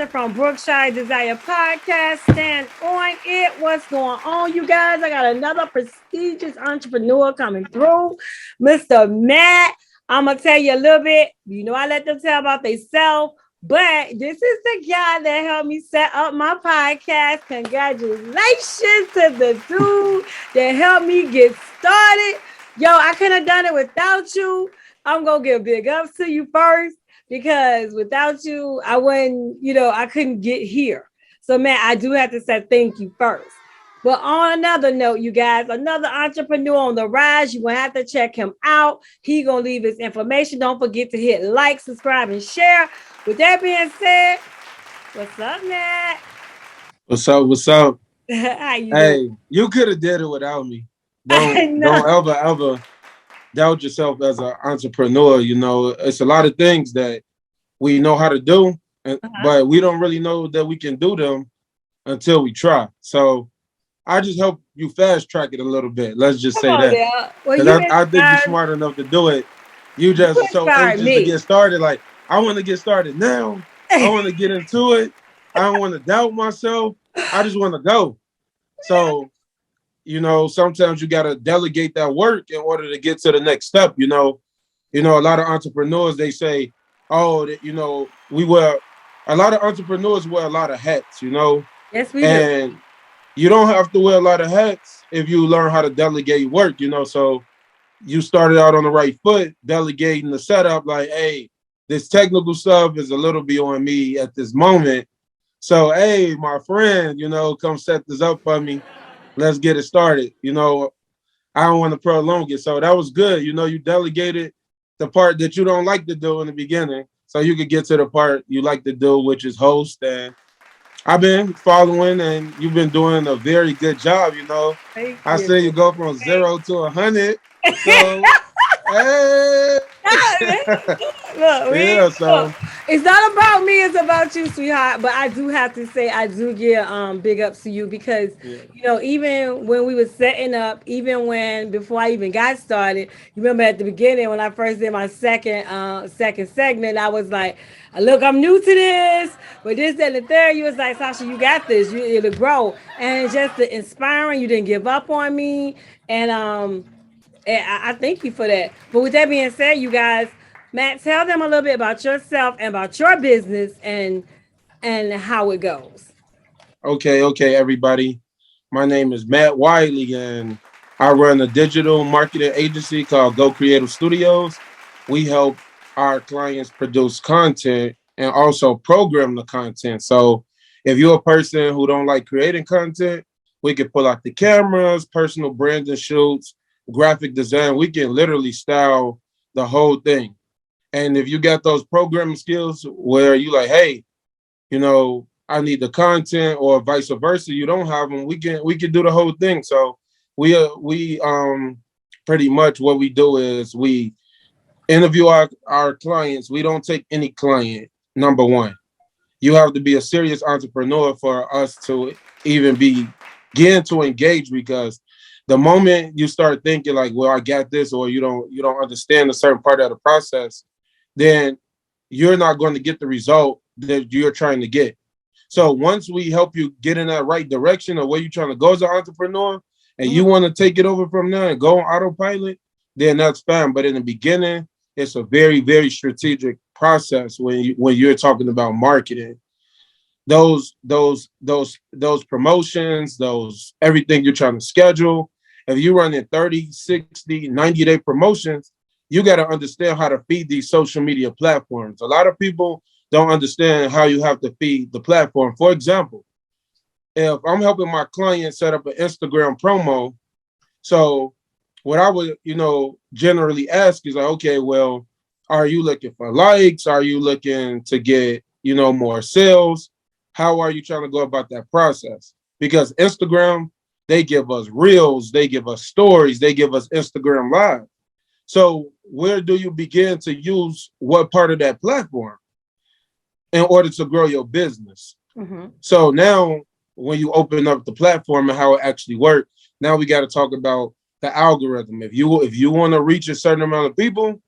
Sasha from Brookshire Desire Podcast. Stand on it. What's going on, you guys? I got another prestigious entrepreneur coming through, Mr. Matt. I'm gonna tell you a little bit. You know, I let them tell about themselves, but this is the guy that helped me set up my podcast. Congratulations to the dude that helped me get started. Yo, I couldn't have done it without you. I'm gonna give big ups to you first because without you, I wouldn't, I couldn't get here. So, man, I do have to say thank you first. But on another note, you guys, another entrepreneur on the rise, you're going to have to check him out. He going to leave his information. Don't forget to hit like, subscribe, and share. With that being said, what's up, Nat? What's up? What's up? How you doing? You could have did it without me. Don't ever doubt yourself as an entrepreneur. You know, it's a lot of things that we know how to do, but we don't really know that we can do them until we try. So I just help you fast track it a little bit. Let's just say that. Well, I think you're smart enough to do it. You just so anxious to get started. Like, I want to get started now. I want to get into it. I don't want to doubt myself. I just want to go. So, sometimes you got to delegate that work in order to get to the next step. A lot of entrepreneurs, they say, a lot of entrepreneurs wear a lot of hats, Yes, we do. And you don't have to wear a lot of hats if you learn how to delegate work, so you started out on the right foot, delegating the setup, like, hey, this technical stuff is a little bit on me at this moment. So, hey, my friend, come set this up for me. Let's get it started. I don't want to prolong it. So that was good. You delegated the part that you don't like to do in the beginning so you could get to the part you like to do, which is host. And I've been following, and you've been doing a very good job. I say you go from 0 to 100. So, hey. Look, so it's not about me, it's about you, sweetheart. But I do have to say, I do give big ups to you because even when we were setting up, before I even got started, you remember at the beginning when I first did my second segment, I was like, look, I'm new to this, but this, that, and the third, you was like, Sasha, you got this, it'll grow. And just the inspiring, you didn't give up on me. And I thank you for that. But with that being said, you guys, Matt, tell them a little bit about yourself and about your business and how it goes. Okay, everybody. My name is Matt Wiley, and I run a digital marketing agency called Go Creative Studios. We help our clients produce content and also program the content. So if you're a person who don't like creating content, we can pull out the cameras, personal branding shoots, graphic design. We can literally style the whole thing. And if you got those programming skills where you like, hey, I need the content, or vice versa, you don't have them, we can do the whole thing. So we pretty much what we do is we interview our clients. We don't take any client. Number one, you have to be a serious entrepreneur for us to even begin to engage, because the moment you start thinking like, well, I got this, or you don't understand a certain part of the process, then you're not going to get the result that you're trying to get. So once we help you get in that right direction of where you're trying to go as an entrepreneur, and you want to take it over from there and go on autopilot, then that's fine. But in the beginning, it's a very, very strategic process when you're talking about marketing. Those promotions, those everything you're trying to schedule. If you're running 30, 60, 90-day promotions, you got to understand how to feed these social media platforms. A lot of people don't understand how you have to feed the platform. For example, if I'm helping my client set up an Instagram promo, so what I would, generally ask is like, okay, well, are you looking for likes? Are you looking to get, more sales? How are you trying to go about that process? Because Instagram, they give us reels, they give us stories, they give us Instagram Live. So where do you begin to use what part of that platform in order to grow your business? Mm-hmm. So now when you open up the platform and how it actually works, now we got to talk about the algorithm. If you want to reach a certain amount of people,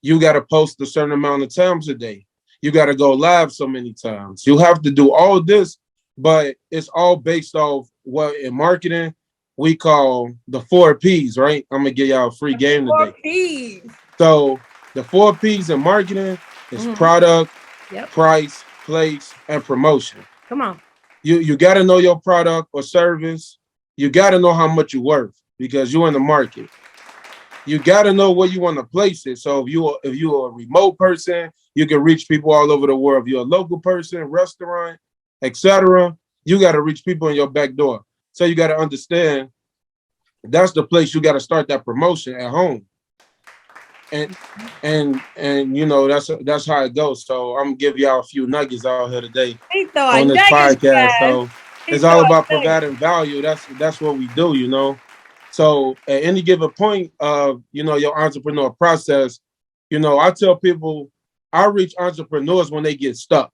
you got to post a certain amount of times a day. You got to go live so many times. You have to do all this, but it's all based off what in marketing we call the 4 P's, right? I'm gonna give y'all a free game Four today. P's. So the 4 P's in marketing is Mhm. product, Yep. price, place, and promotion. Come on. You got to know your product or service. You got to know how much you're worth because you're in the market. You got to know where you want to place it. So if you're a remote person, you can reach people all over the world. If you're a local person, restaurant, etc., you got to reach people in your back door. So you got to understand that's the place you got to start that promotion at home. And that's how it goes. So I'm gonna give y'all a few nuggets out here today He on throwing this nuggets, podcast. guys. So He it's all throwing about nuggets. providing value. That's what we do. So at any given point of your entrepreneur process, I tell people I reach entrepreneurs when they get stuck.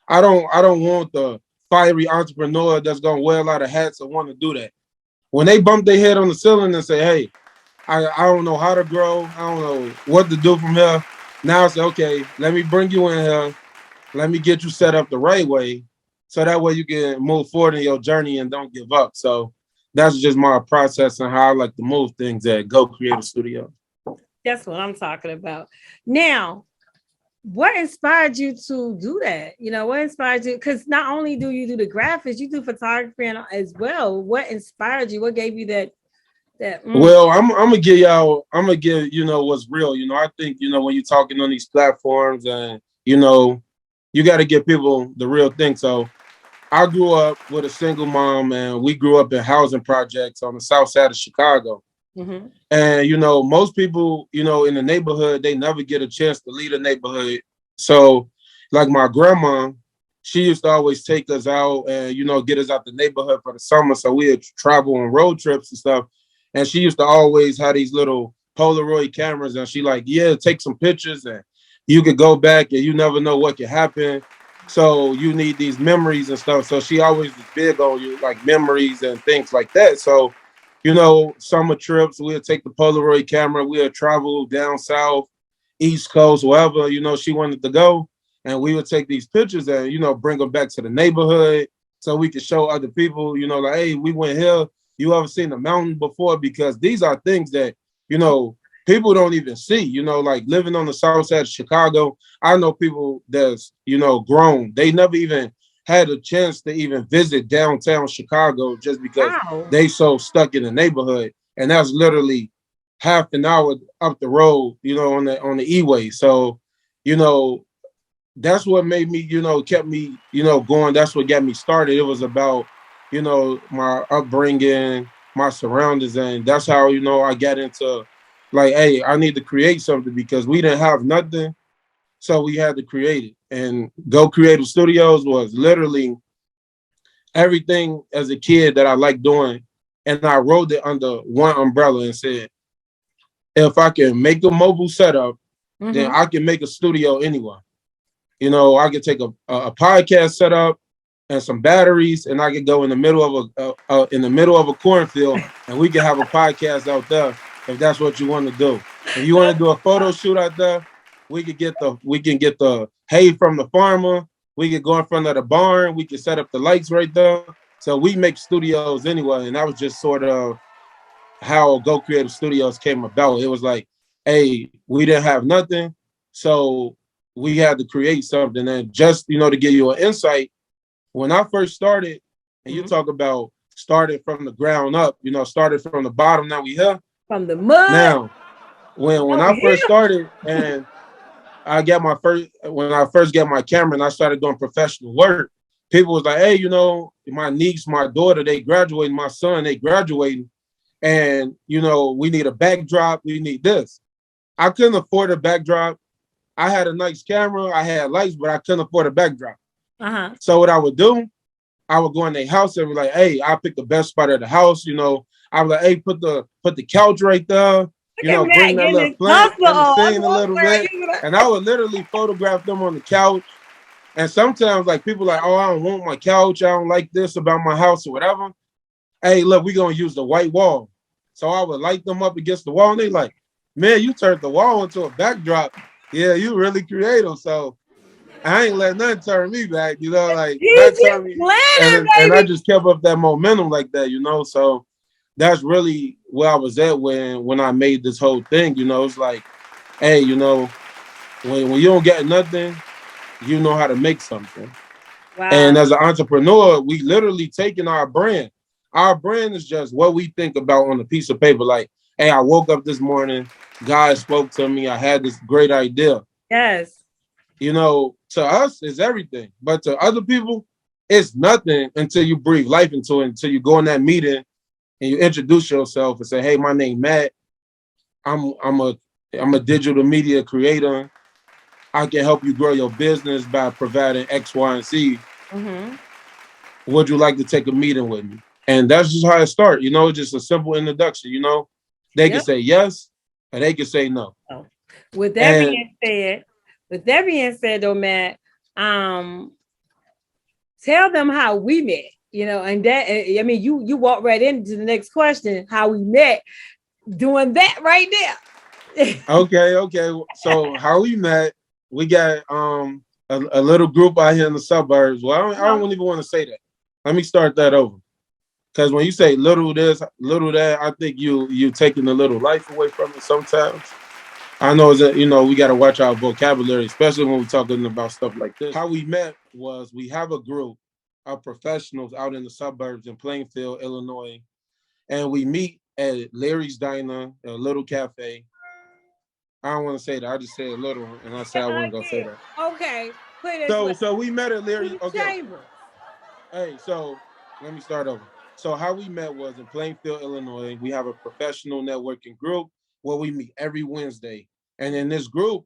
I don't want the fiery entrepreneur that's gonna wear a lot of hats and want to do that. When they bump their head on the ceiling and say, "Hey, I don't know how to grow. I don't know what to do from here." Now I say, okay, let me bring you in here. Let me get you set up the right way. So that way you can move forward in your journey and don't give up. So that's just my process and how I like to move things at Go Creative Studio. That's what I'm talking about. Now, what inspired you to do that? What inspired you? Because not only do you do the graphics, you do photography as well. What inspired you? What gave you that? Well, I'm gonna give what's real. I think when you're talking on these platforms and you got to give people the real thing. So I grew up with a single mom, and we grew up in housing projects on the south side of Chicago. Mm-hmm. And most people, in the neighborhood, they never get a chance to leave the neighborhood. So, like my grandma, she used to always take us out and get us out the neighborhood for the summer. So we'd travel on road trips and stuff. And she used to always have these little Polaroid cameras, and she like, yeah, take some pictures, and you could go back, and you never know what could happen. So you need these memories and stuff. So she always was big on you, like memories and things like that. So summer trips, we'll take the Polaroid camera, we'll travel down south, East Coast, wherever, she wanted to go. And we would take these pictures and, bring them back to the neighborhood so we could show other people, like, hey, we went here. You ever seen the mountain before? Because these are things that, people don't even see, like living on the south side of Chicago. I know people that's, grown. They never even had a chance to even visit downtown Chicago just because Wow. they so stuck in the neighborhood. And that's literally half an hour up the road, on the E-way. So, you know, that's what made me, kept me, going. That's what got me started. It was about, my upbringing, my surroundings, and that's how, I got into like, hey, I need to create something because we didn't have nothing. So we had to create it. And Go Creative Studios was literally everything as a kid that I liked doing. And I wrote it under one umbrella and said, if I can make a mobile setup, then I can make a studio anywhere. I could take a podcast setup and some batteries, and I could go in the middle of a cornfield, and we can have a podcast out there if that's what you want to do. If you want to do a photo shoot out there, we can get the hay from the farmer. We could go in front of the barn. We could set up the lights right there. So we make studios anyway, and that was just sort of how Go Creative Studios came about. It was like, hey, we didn't have nothing, so we had to create something. And just to give you an insight, when I first started, and you talk about started from the ground up, started from the bottom. Now we here from the mud. Now, when I first started, and when I first got my camera and I started doing professional work, people was like, hey, my niece, my daughter, they graduating, my son, they graduating. And, we need a backdrop. We need this. I couldn't afford a backdrop. I had a nice camera. I had lights, but I couldn't afford a backdrop. So what I would do, I would go in their house and be like, hey, I pick the best spot of the house. I was like, hey, put the couch right there. Bring that little plant and sing a little bit. And I would literally photograph them on the couch. And sometimes like people like, oh, I don't want my couch. I don't like this about my house or whatever. Hey, look, we're going to use the white wall. So I would light them up against the wall. And they like, man, you turned the wall into a backdrop. Yeah, you really creative. So I ain't let nothing turn me back, you know, like He's that turned me, planning, and I baby. just kept up that momentum like that, you know. So that's really where I was at when I made this whole thing, you know. It's like, hey, you know, when you don't get nothing, you know how to make something. Wow. And as an entrepreneur, we literally taking our brand. Our brand is just what we think about on a piece of paper. Like, hey, I woke up this morning, God spoke to me, I had this great idea. Yes. You know, to us, it's everything. But to other people, it's nothing until you breathe life into it, until you go in that meeting and you introduce yourself and say, hey, my name Matt. I'm a digital media creator. I can help you grow your business by providing X, Y, and Z. Mm-hmm. Would you like to take a meeting with me? And that's just how it starts. You know, just a simple introduction. You know, they can Yep. say yes or they can say no. So, with that And being said, though, Matt, um, tell them how we met. You know, and that I mean, you walk right into the next question, how we met, doing that right there. okay. So how we met, we got a little group out here in the suburbs. Well, I don't even want to say that. Let me start that over. Because when you say little this, little that, I think you taking a little life away from it sometimes. I know that you know we got to watch our vocabulary, especially when we're talking about stuff like this. How we met was we have a group of professionals out in the suburbs in Plainfield, Illinois, and we meet at Larry's Diner, a little cafe. I don't want to say that. I just said little, and I said I wasn't gonna say Again. that. Okay, put it this way. So we met at To Larry. the Okay, chamber. hey, so let me start over. So how we met was in Plainfield, Illinois. We have a professional networking group where we meet every Wednesday, and in this group,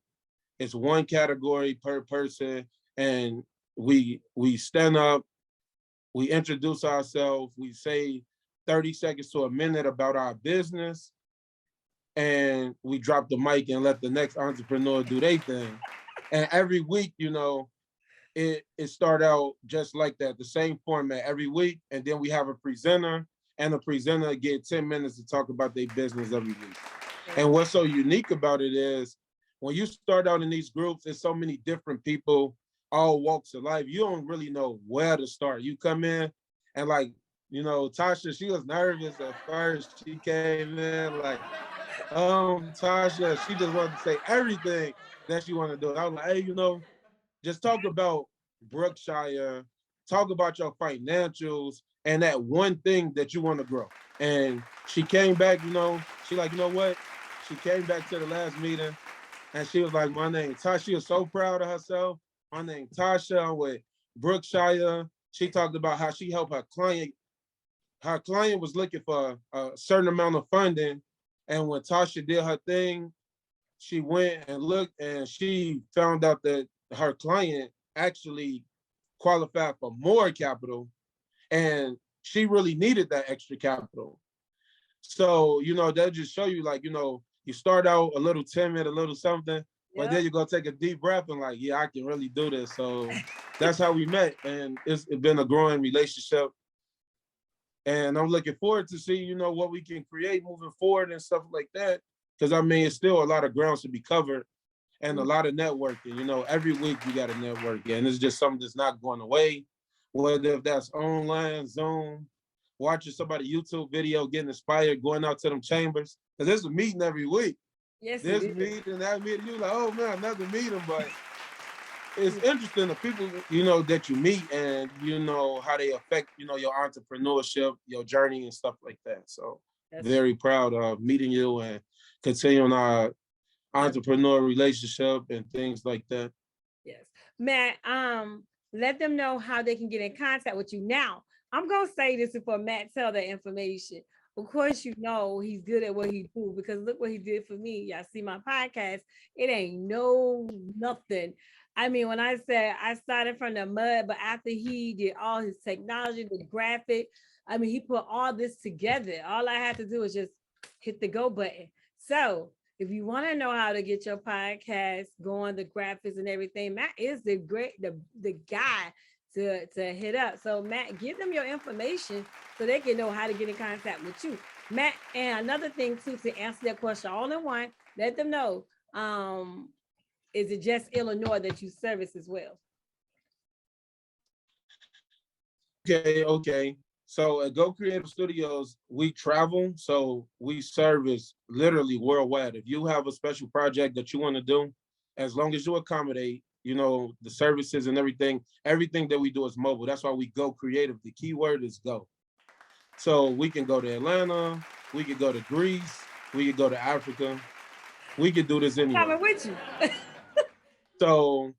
it's one category per person, and we stand up, we introduce ourselves, we say 30 seconds to a minute about our business, and we drop the mic and let the next entrepreneur do their thing. And every week, you know, it start out just like that, the same format every week, and then we have a presenter, and the presenter get 10 minutes to talk about their business every week. And what's so unique about it is when you start out in these groups, there's so many different people, all walks of life. You don't really know where to start. You come in and like, you know, Tasha, she was nervous at first. She came in like, Tasha, she just wanted to say everything that she wanted to do. I was like, hey, you know, just talk about Brookshire, talk about your financials and that one thing that you want to grow. And she came back, you know, she like, you know what? She came back to the last meeting and she was like, my name Tasha. She was so proud of herself. My name Tasha. I'm with Brookshire. She talked about how she helped her client. Her client was looking for a certain amount of funding. And when Tasha did her thing, she went and looked and she found out that her client actually qualified for more capital and she really needed that extra capital. So, you know, that just show you like, you know, you start out a little timid, a little something, but then Yep. you go take a deep breath and like, yeah, I can really do this. So that's how we met. And it's been a growing relationship. And I'm looking forward to see, you know, what we can create moving forward and stuff like that. Cause I mean, it's still a lot of grounds to be covered and a lot of networking. You know, every week we got to network, and it's just something that's not going away. Whether if that's online, Zoom, watching somebody YouTube video, getting inspired, going out to them chambers. Cause there's a meeting every week. Yes, it This is. meeting, that meeting. You like, oh man, another meeting, but it's interesting the people you know that you meet and you know how they affect you know your entrepreneurship, your journey, and stuff like that. So That's very proud of meeting you and continuing our our entrepreneur relationship and things like that. yes. Matt, let them know how they can get in contact with you. Now, I'm gonna say this before Matt tell the information. Of course, you know he's good at what he do because look what he did for me. Y'all see my podcast. It ain't no nothing. I mean, when I said I started from the mud, but after he did all his technology, the graphic, I mean, he put all this together. All I had to do was just hit the go button. So if you want to know how to get your podcast going, the graphics and everything, Matt is the guy to hit up. So Matt, give them your information so they can know how to get in contact with you. Matt, and another thing too, to answer that question all in one, let them know. Is it just Illinois that you service as well? Okay. So at Go Creative Studios, we travel, so we service literally worldwide. If you have a special project that you want to do, as long as you accommodate, the services and everything that we do is mobile. That's why we go creative. The key word is go. So we can go to Atlanta, we could go to Greece, we could go to Africa. We could do this anywhere. Coming with you. So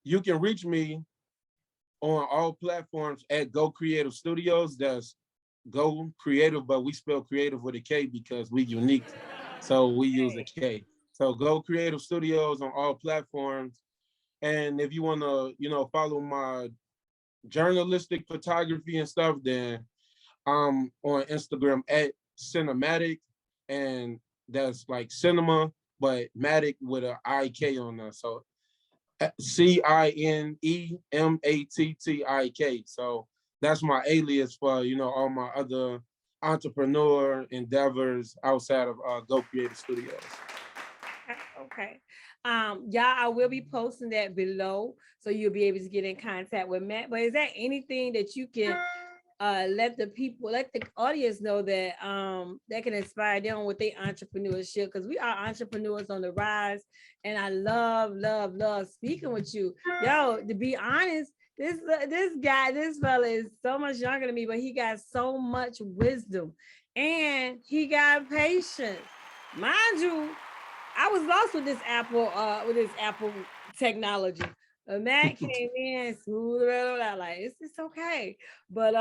you can reach me on all platforms at Go Creative Studios. That's Go Creative, but we spell creative with a K because we unique. So we use a K. So Go Creative Studios on all platforms. And if you want to, follow my journalistic photography and stuff, then I'm on Instagram at Cinematic, and that's like cinema, but Matic with a IK on there. So CINEMATTIK. So that's my alias for all my other entrepreneur endeavors outside of Go Creative Studios. Okay. Y'all, I will be posting that below so you'll be able to get in contact with Matt. But is there anything that you can let the audience know that that can inspire them with their entrepreneurship? Because we are entrepreneurs on the rise, and I love speaking with you. Yo, to be honest, this fella is so much younger than me, but he got so much wisdom and he got patience. Mind you, I was lost with this Apple technology. Matt came in smooth, like it's okay. But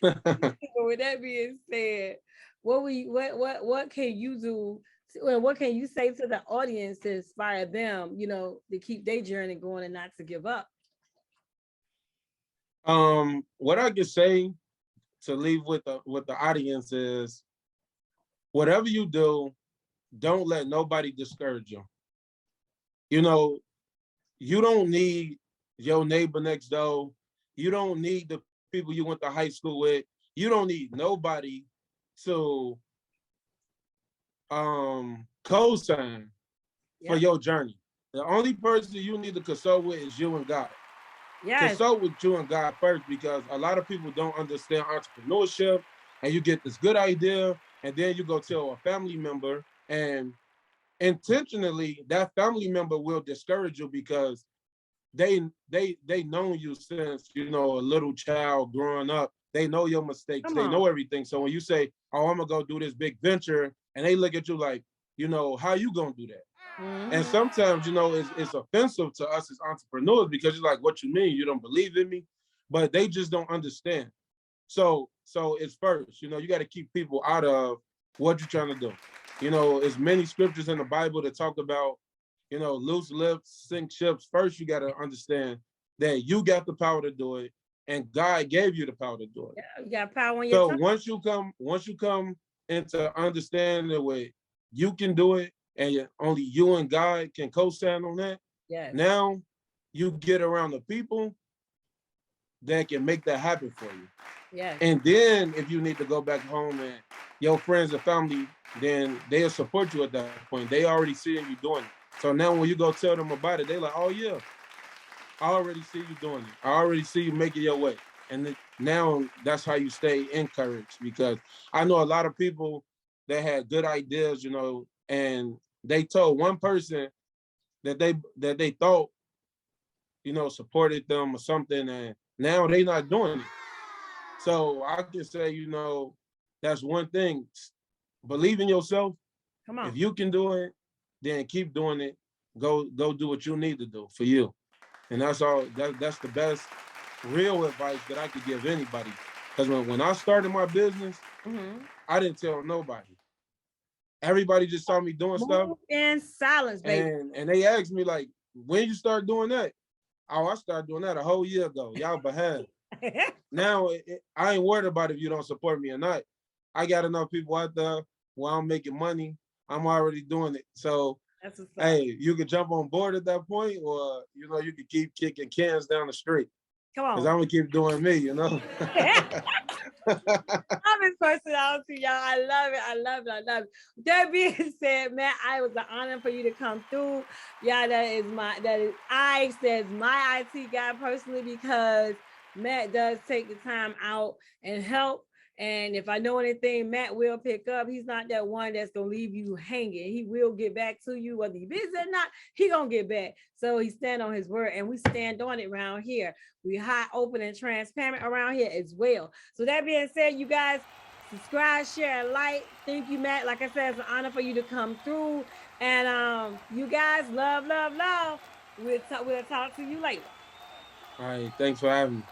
with that being said, what can you do? What can you say to the audience to inspire them, to keep their journey going and not to give up? What I can say to leave with the audience is, whatever you do, don't let nobody discourage you. You don't need your neighbor next door. You don't need the people you went to high school with. You don't need nobody to co-sign for your journey. The only person you need to consult with is you and God. Yes. Consult with you and God first, because a lot of people don't understand entrepreneurship, and you get this good idea, and then you go tell a family member, and intentionally that family member will discourage you because they known you since a little child growing up. They know your mistakes. They know everything. So when you say, "Oh, I'm gonna go do this big venture," and they look at you like, how you gonna do that? Mm-hmm. And sometimes it's offensive to us as entrepreneurs, because you're like, "What you mean? You don't believe in me?" But they just don't understand. So it's first, you got to keep people out of what you're trying to do. There's many scriptures in the Bible that talk about, loose lips sink ships. First, you got to understand that you got the power to do it, and God gave you the power to do it. Yeah, you got power on your tongue. Once you come into understanding where you can do it, and only you and God can co-stand on that. Yes. Now you get around the people that can make that happen for you. Yes. And then if you need to go back home and your friends and family, then they'll support you at that point. They already seeing you doing it. So now when you go tell them about it, they're like, "Oh yeah, I already see you doing it. I already see you making your way." And now that's how you stay encouraged, because I know a lot of people that had good ideas, and they told one person that they thought, supported them or something, and now they not doing it. So I can say, that's one thing. Believe in yourself. Come on. If you can do it, then keep doing it. Go do what you need to do for you. And that's all. That's the best real advice that I could give anybody. Because when I started my business, mm-hmm. I didn't tell nobody. Everybody just saw me doing stuff in silence, baby. And they asked me, like, "When you start doing that?" "Oh, I started doing that a whole year ago. Y'all behind." Now I ain't worried about if you don't support me or not. I got enough people out there where I'm making money. I'm already doing it. So hey, you can jump on board at that point, or you can keep kicking cans down the street. Come on. Because I'm gonna keep doing me, I'm his personality, y'all. I love it. That being said, man, it was an honor for you to come through. Yeah, I says my IT guy personally, because Matt does take the time out and help. And if I know anything, Matt will pick up. He's not that one that's gonna leave you hanging. He will get back to you, whether you're busy or not. He gonna get back. So he stand on his word, and we stand on it around here. We high, open, and transparent around here as well. So that being said, you guys subscribe, share, and like. Thank you, Matt. Like I said, it's an honor for you to come through. And you guys, love, love, love. We'll talk to you later. All right, thanks for having me.